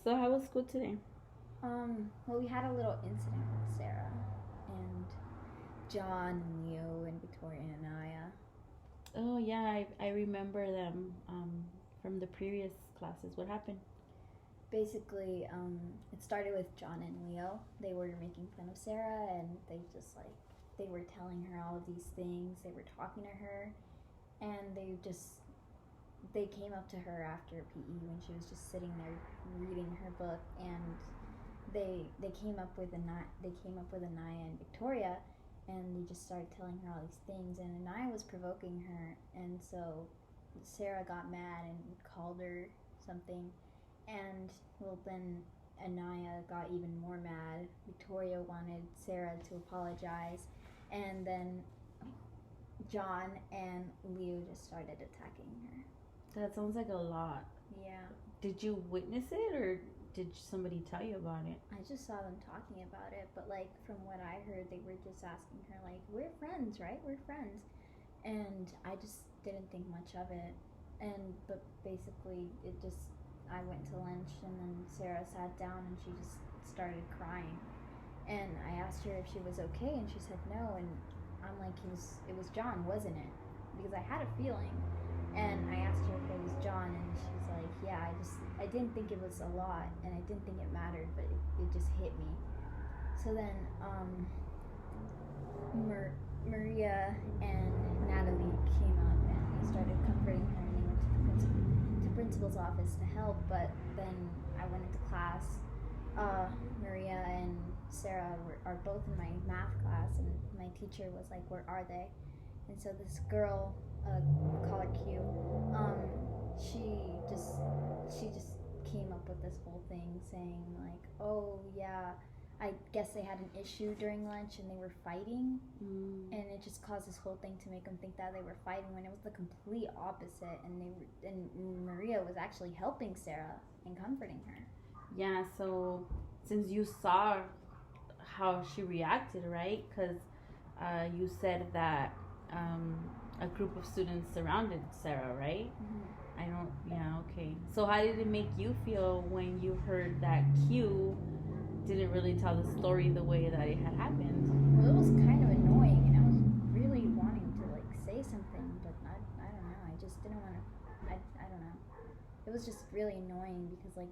So how was school today? Well, we had a little incident with Sarah and John and Leo and Victoria and Anaya. Oh yeah, I remember them from the previous classes. What happened? Basically, it started with John and Leo. They were making fun of Sarah, and they were telling her all of these things. They were talking to her, and they came up to her after PE when she was just sitting there reading her book, and they came up with Anaya and Victoria, and they just started telling her all these things, and Anaya was provoking her, and so Sarah got mad and called her something, and well then Anaya got even more mad. Victoria wanted Sarah to apologize, and then John and Leo just started attacking her. That sounds like a lot. Yeah. Did you witness it or did somebody tell you about it? I just saw them talking about it, but like from what I heard, they were just asking her like, "We're friends, right? We're friends," and I just didn't think much of it. And but basically, it just I went to lunch and then Sarah sat down and she just started crying, and I asked her if she was okay, and she said no, and I'm like, it was John, wasn't it? Because I had a feeling, and I asked her if it was John, and she's like, yeah, I didn't think it was a lot, and I didn't think it mattered, but it just hit me. So then, Maria and Natalie came up and they started comforting her, and they went to the principal's office to help. But then I went into class. Maria and Sarah are both in my math class, and my teacher was like, "Where are they?" And so this girl, call her Q, um, she just she just came up with this whole thing saying like, "Oh yeah, I guess they had an issue during lunch and they were fighting," and it just caused this whole thing to make them think that they were fighting when it was the complete opposite, and Maria was actually helping Sarah and comforting her. Yeah, so since you saw how she reacted, right? Because you said that um, a group of students surrounded Sarah, right? I don't, yeah, okay. So, how did it make you feel when you heard that Q didn't really tell the story the way that it had happened? Well, it was kind of annoying, and I was really wanting to like say something, but I don't know. I just didn't want to. I don't know. It was just really annoying because like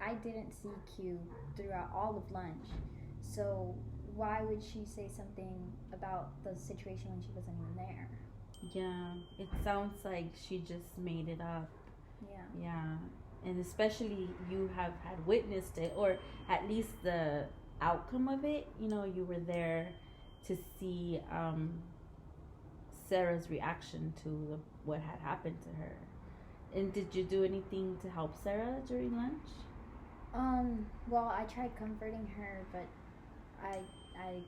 I didn't see Q throughout all of lunch, so why would she say something about the situation when she wasn't even there? Yeah, it sounds like she just made it up. Yeah. Yeah, and especially you have had witnessed it, or at least the outcome of it. You know, you were there to see Sarah's reaction to what had happened to her. And did you do anything to help Sarah during lunch? Well, I tried comforting her, but I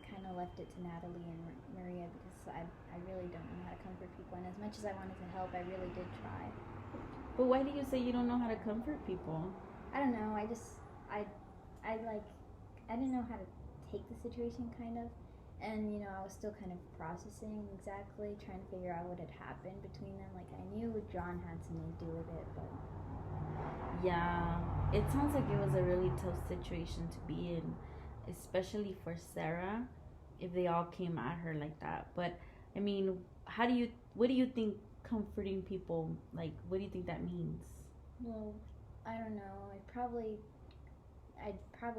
kind of left it to Natalie and Maria because I really don't know how to comfort people, and as much as I wanted to help, I really did try. But why do you say you don't know how to comfort people? I don't know. I like I didn't know how to take the situation kind of, and I was still kind of processing exactly, trying to figure out what had happened between them. Like I knew John had something to do with it, but Yeah, it sounds like it was a really tough situation to be in, especially for Sarah, if they all came at her like that. But I mean, what do you think comforting people, like, what do you think that means? well, I don't know. I probably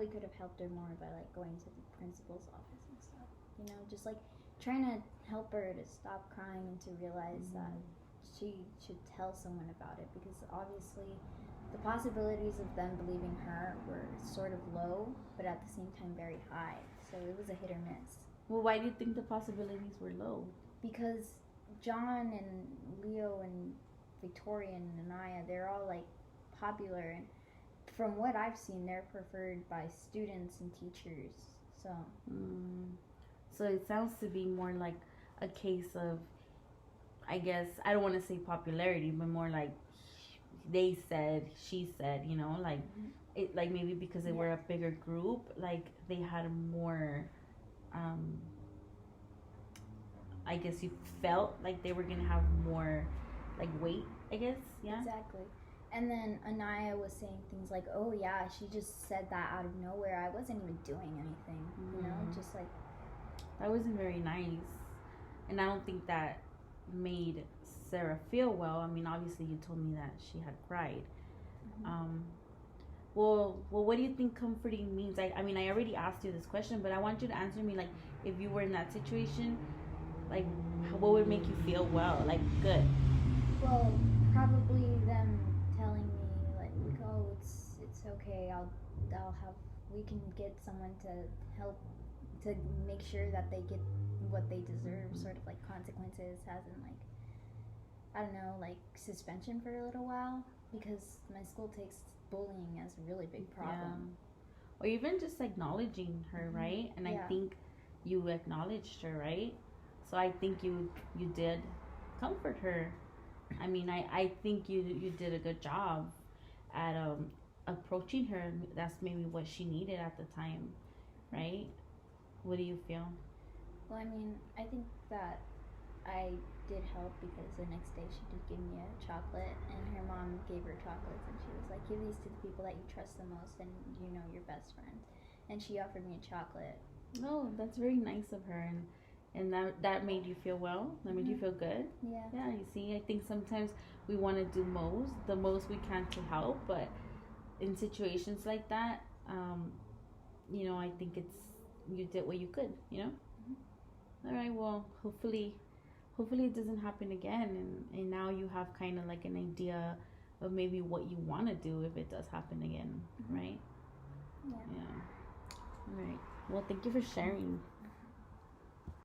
could have helped her more by like going to the principal's office and stuff. Just like trying to help her to stop crying and to realize that she should tell someone about it, because obviously the possibilities of them believing her were sort of low, but at the same time very high. So it was a hit or miss. Well, why do you think the possibilities were low? Because John and Leo and Victoria and Anaya, they're all like popular, and from what I've seen, they're preferred by students and teachers. So Mm. So it sounds to be more like a case of, I guess, I don't want to say popularity, but more like they said, she said, like it, like maybe because they were a bigger group, like they had more, um, I guess you felt like they were gonna have more, like weight, I guess, yeah. exactly. And then Anaya was saying things like, "Oh yeah, she just said that out of nowhere. I wasn't even doing anything, you know, just like." That wasn't very nice, and I don't think that made Sarah feel well. I mean, obviously, you told me that she had cried. Mm-hmm. Well, what do you think comforting means? I mean, I already asked you this question, but I want you to answer me. Like, if you were in that situation, like, what would make you feel well, like, good? Well, probably them telling me like, "Oh, it's okay. I'll have we can get someone to help to make sure that they get what they deserve, sort of like consequences, as in like I don't know, like suspension for a little while because my school takes bullying as a really big problem." Or even just acknowledging her, right? And I Yeah. think you acknowledged her, right? So I think you did comfort her. I mean, I think you did a good job at approaching her. That's maybe what she needed at the time, right? What do you feel? Well, I mean, I think that I did help because the next day she did give me a chocolate, and her mom gave her chocolates, and she was like, "Give these to the people that you trust the most, and you know your best friend." And she offered me a chocolate. No, that's very nice of her, and that made you feel well. That made you feel good. Yeah. Yeah, you see, I think sometimes we want to do the most we can to help, but in situations like that, I think it's you did what you could. All right. Well, hopefully it doesn't happen again, and now you have kind of like an idea of maybe what you want to do if it does happen again, right? Yeah. Yeah. All right. Well, thank you for sharing.